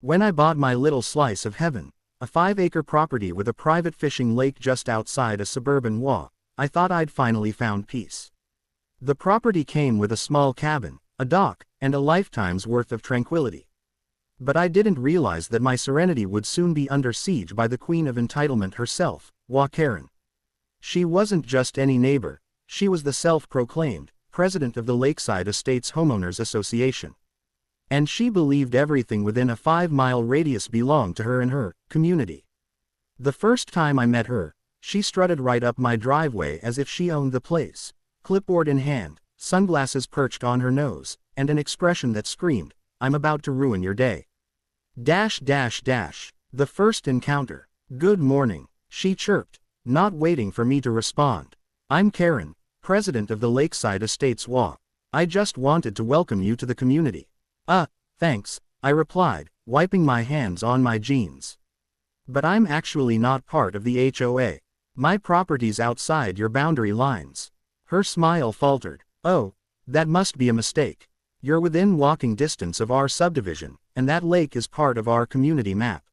When I bought my little slice of heaven, a 5-acre property with a private fishing lake just outside a suburban HOA, I thought I'd finally found peace. The property came with a small cabin, a dock, and a lifetime's worth of tranquility. But I didn't realize that my serenity would soon be under siege by the queen of entitlement herself, HOA Karen. She wasn't just any neighbor, she was the self-proclaimed president of the Lakeside Estates Homeowners Association. And she believed everything within a 5-mile radius belonged to her and her community. The first time I met her, she strutted right up my driveway as if she owned the place, clipboard in hand, sunglasses perched on her nose, and an expression that screamed, "I'm about to ruin your day." The first encounter. "Good morning," she chirped, not waiting for me to respond. "I'm Karen, president of the Lakeside Estates HOA. I just wanted to welcome you to the community." Thanks," I replied, wiping my hands on my jeans. "But I'm actually not part of the HOA. My property's outside your boundary lines." Her smile faltered. "Oh, that must be a mistake. You're within walking distance of our subdivision, and that lake is part of our community map."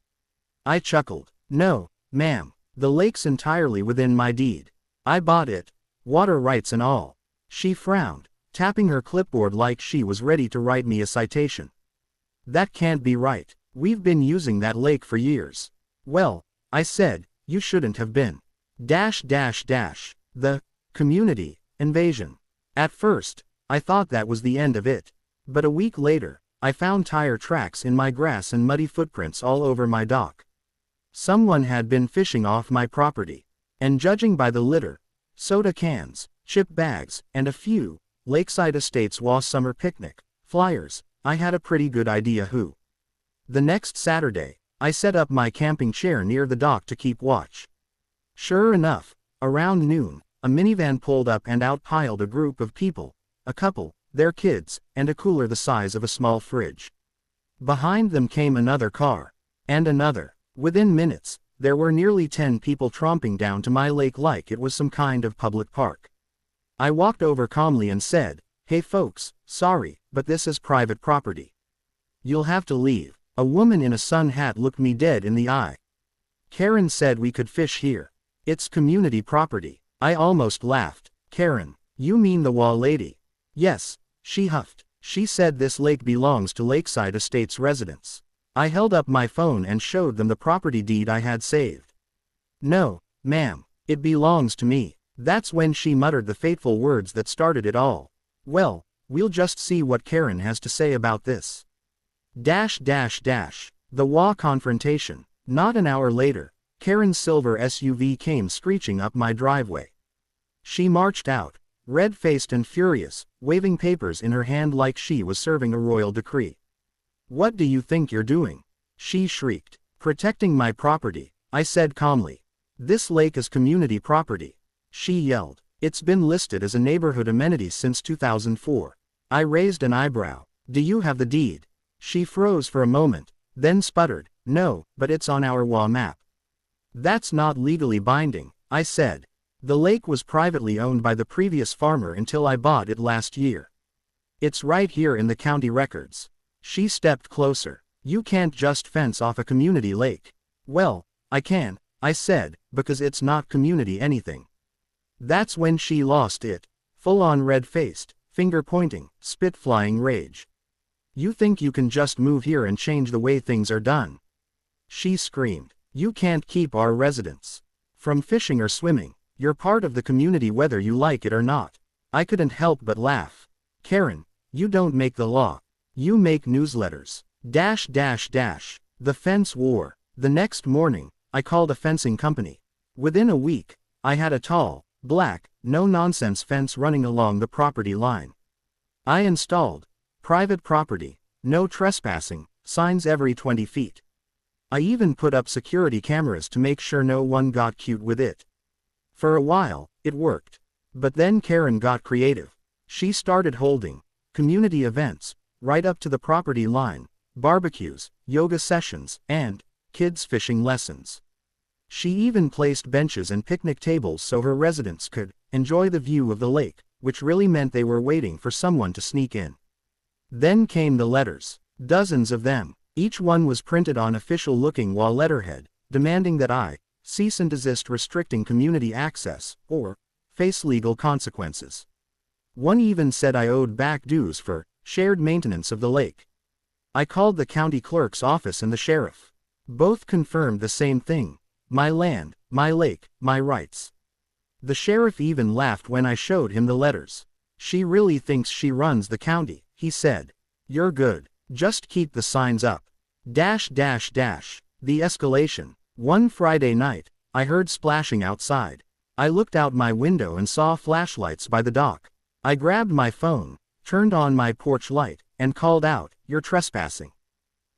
I chuckled. "No, ma'am, the lake's entirely within my deed. I bought it, water rights and all." She frowned, tapping her clipboard like she was ready to write me a citation. "That can't be right. We've been using that lake for years." "Well," I said, "you shouldn't have been." The community invasion. At first, I thought that was the end of it. But a week later, I found tire tracks in my grass and muddy footprints all over my dock. Someone had been fishing off my property. And judging by the litter, soda cans, chip bags, and a few Lakeside Estates HOA summer picnic flyers, I had a pretty good idea who. The next Saturday, I set up my camping chair near the dock to keep watch. Sure enough, around noon, a minivan pulled up and out piled a group of people, a couple, their kids, and a cooler the size of a small fridge. Behind them came another car. And another. Within minutes, there were nearly 10 people tromping down to my lake like it was some kind of public park. I walked over calmly and said, "Hey folks, sorry, but this is private property. You'll have to leave." A woman in a sun hat looked me dead in the eye. "Karen said we could fish here. It's community property." I almost laughed. "Karen, you mean the HOA lady?" "Yes," she huffed. "She said this lake belongs to Lakeside Estates residents." I held up my phone and showed them the property deed I had saved. "No, ma'am, it belongs to me." That's when she muttered the fateful words that started it all. "Well, we'll just see what Karen has to say about this." The HOA confrontation. Not an hour later, Karen's silver SUV came screeching up my driveway. She marched out, red-faced and furious, waving papers in her hand like she was serving a royal decree. "What do you think you're doing?" she shrieked. "Protecting my property," I said calmly. "This lake is community property." She yelled. "It's been listed as a neighborhood amenity since 2004. I raised an eyebrow. "Do you have the deed?" She froze for a moment, then sputtered, "No, but it's on our HOA map." "That's not legally binding," I said. "The lake was privately owned by the previous farmer until I bought it last year. It's right here in the county records." She stepped closer. "You can't just fence off a community lake." "Well, I can," I said, "because it's not community anything." That's when she lost it. Full-on red-faced, finger-pointing, spit-flying rage. "You think you can just move here and change the way things are done?" she screamed. "You can't keep our residents from fishing or swimming. You're part of the community whether you like it or not." I couldn't help but laugh. "Karen, you don't make the law. You make newsletters." The fence war. The next morning, I called a fencing company. Within a week, I had a tall, black, no-nonsense fence running along the property line. I installed private property, no trespassing, signs every 20 feet. I even put up security cameras to make sure no one got cute with it. For a while, it worked. But then Karen got creative. She started holding community events right up to the property line, barbecues, yoga sessions, and kids fishing lessons. She even placed benches and picnic tables so her residents could enjoy the view of the lake, which really meant they were waiting for someone to sneak in. Then came the letters. Dozens of them. Each one was printed on official-looking wall letterhead, demanding that I cease and desist restricting community access, or face legal consequences. One even said I owed back dues for shared maintenance of the lake. I called the county clerk's office and the sheriff. Both confirmed the same thing. My land, my lake, my rights. The sheriff even laughed when I showed him the letters. She really thinks she runs the county, he said. You're good. Just keep the signs up. The escalation. One Friday night, I heard splashing outside. I looked out my window and saw flashlights by the dock. I grabbed my phone, turned on my porch light, and called out, "You're trespassing.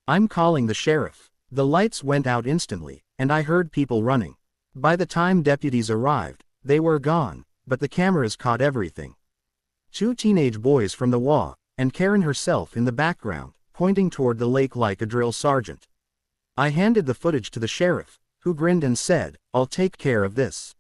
I'm calling the sheriff." The lights went out instantly, and I heard people running. By the time deputies arrived, they were gone, but the cameras caught everything. Two teenage boys from the HOA, and Karen herself in the background, pointing toward the lake like a drill sergeant. I handed the footage to the sheriff, who grinned and said, "I'll take care of this."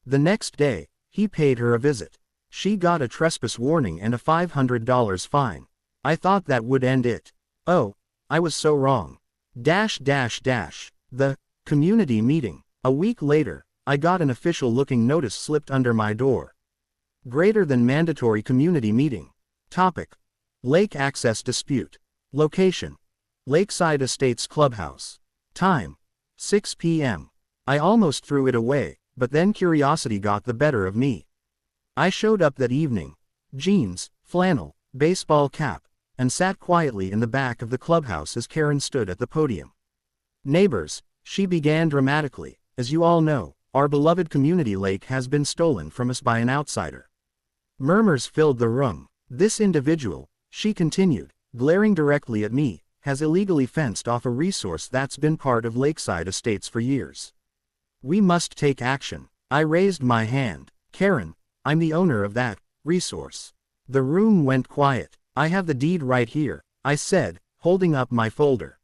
The next day, he paid her a visit. She got a trespass warning and a $500 fine. I thought that would end it. Oh, I was so wrong. The community meeting. A week later, I got an official-looking notice slipped under my door. Greater than mandatory community meeting. Topic: Lake access dispute. Location: Lakeside Estates Clubhouse. Time: 6 p.m. I almost threw it away, but then curiosity got the better of me. I showed up that evening, jeans, flannel, baseball cap, and sat quietly in the back of the clubhouse as Karen stood at the podium. "Neighbors," she began dramatically, "as you all know, our beloved community lake has been stolen from us by an outsider." Murmurs filled the room. "This individual," she continued, glaring directly at me, "has illegally fenced off a resource that's been part of Lakeside Estates for years. We must take action." I raised my hand. "Karen, I'm the owner of that resource." The room went quiet. "I have the deed right here," I said, holding up my folder.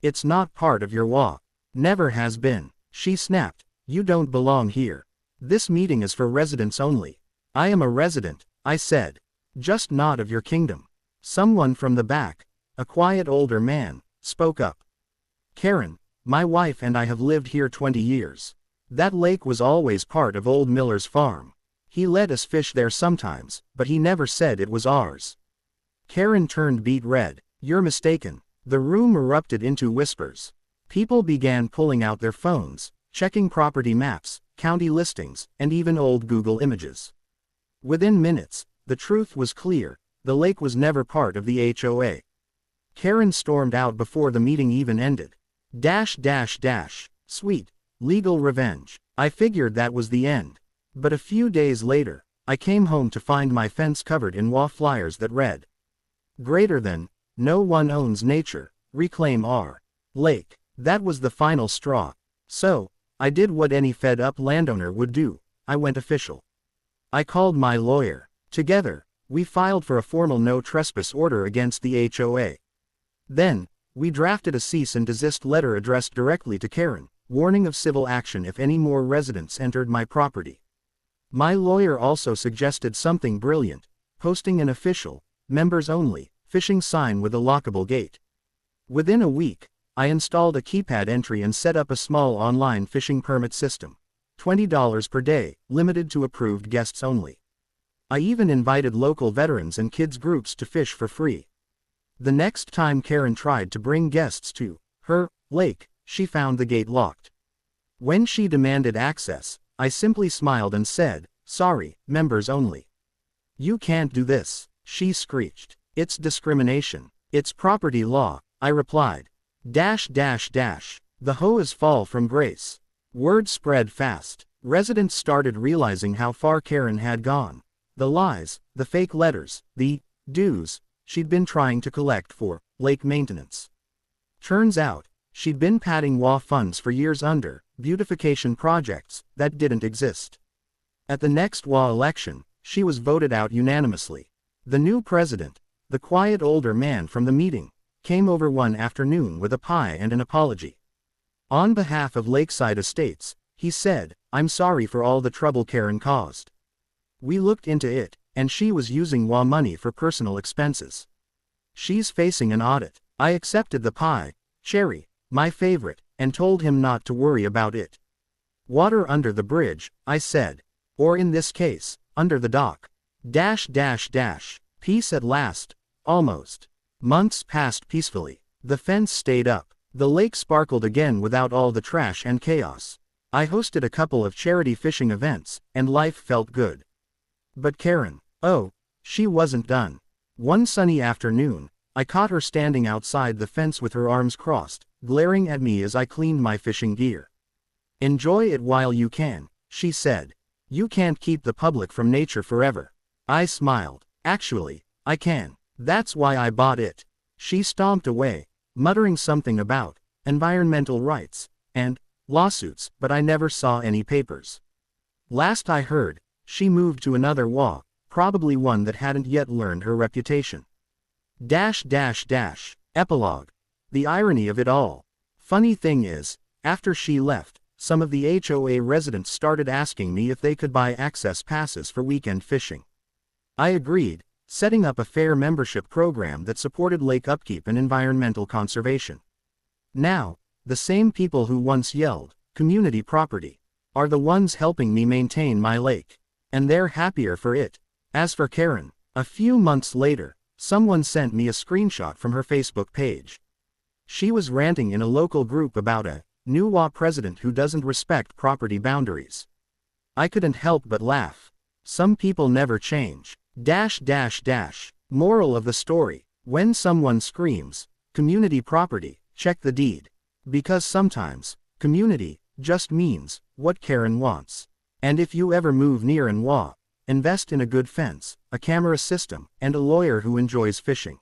"It's not part of your HOA. Never has been," she snapped. "You don't belong here. This meeting is for residents only." "I am a resident," I said. "Just not of your kingdom." Someone from the back, a quiet older man, spoke up. "Karen, my wife and I have lived here 20 years. That lake was always part of old Miller's farm. He let us fish there sometimes, but he never said it was ours." Karen turned beet red. "You're mistaken." The room erupted into whispers. People began pulling out their phones, checking property maps, county listings, and even old Google images. Within minutes, the truth was clear: the lake was never part of the HOA. Karen stormed out before the meeting even ended. Sweet, legal revenge. I figured that was the end. But a few days later, I came home to find my fence covered in HOA flyers that read, "Greater than, no one owns nature, reclaim our lake." That was the final straw. So, I did what any fed-up landowner would do. I went official. I called my lawyer. Together, we filed for a formal no trespass order against the HOA. Then, we drafted a cease and desist letter addressed directly to Karen, warning of civil action if any more residents entered my property. My lawyer also suggested something brilliant: posting an official, members-only, fishing sign with a lockable gate. Within a week, I installed a keypad entry and set up a small online fishing permit system. $20 per day, limited to approved guests only. I even invited local veterans and kids groups to fish for free. The next time Karen tried to bring guests to her lake, she found the gate locked. When she demanded access, I simply smiled and said, "Sorry, members only." "You can't do this," she screeched. "It's discrimination. It's property law," I replied. The HOAs fall from grace. Word spread fast. Residents started realizing how far Karen had gone. The lies, the fake letters, the dues she'd been trying to collect for lake maintenance. Turns out, she'd been padding HOA funds for years under beautification projects that didn't exist. At the next HOA election, she was voted out unanimously. The new president, the quiet older man from the meeting, came over one afternoon with a pie and an apology. On behalf of Lakeside Estates, he said, "I'm sorry for all the trouble Karen caused. We looked into it, and she was using HOA money for personal expenses. She's facing an audit." I accepted the pie, cherry, my favorite, and told him not to worry about it. Water under the bridge, I said. Or in this case, under the dock. Peace at last, almost. Months passed peacefully. The fence stayed up. The lake sparkled again without all the trash and chaos. I hosted a couple of charity fishing events, and life felt good. But Karen, oh, she wasn't done. One sunny afternoon, I caught her standing outside the fence with her arms crossed, glaring at me as I cleaned my fishing gear. "Enjoy it while you can," she said. "You can't keep the public from nature forever." I smiled. "Actually, I can. That's why I bought it." She stomped away, muttering something about environmental rights and lawsuits, but I never saw any papers. Last I heard, she moved to another HOA, probably one that hadn't yet learned her reputation. Epilogue. The irony of it all. Funny thing is, after she left, some of the HOA residents started asking me if they could buy access passes for weekend fishing. I agreed, setting up a fair membership program that supported lake upkeep and environmental conservation. Now, the same people who once yelled, "community property," are the ones helping me maintain my lake. And they're happier for it. As for Karen, a few months later, someone sent me a screenshot from her Facebook page. She was ranting in a local group about a new HOA president who doesn't respect property boundaries. I couldn't help but laugh. Some people never change. Moral of the story: when someone screams, "community property," check the deed. Because sometimes, community just means what Karen wants. And if you ever move near an HOA, invest in a good fence, a camera system, and a lawyer who enjoys fishing.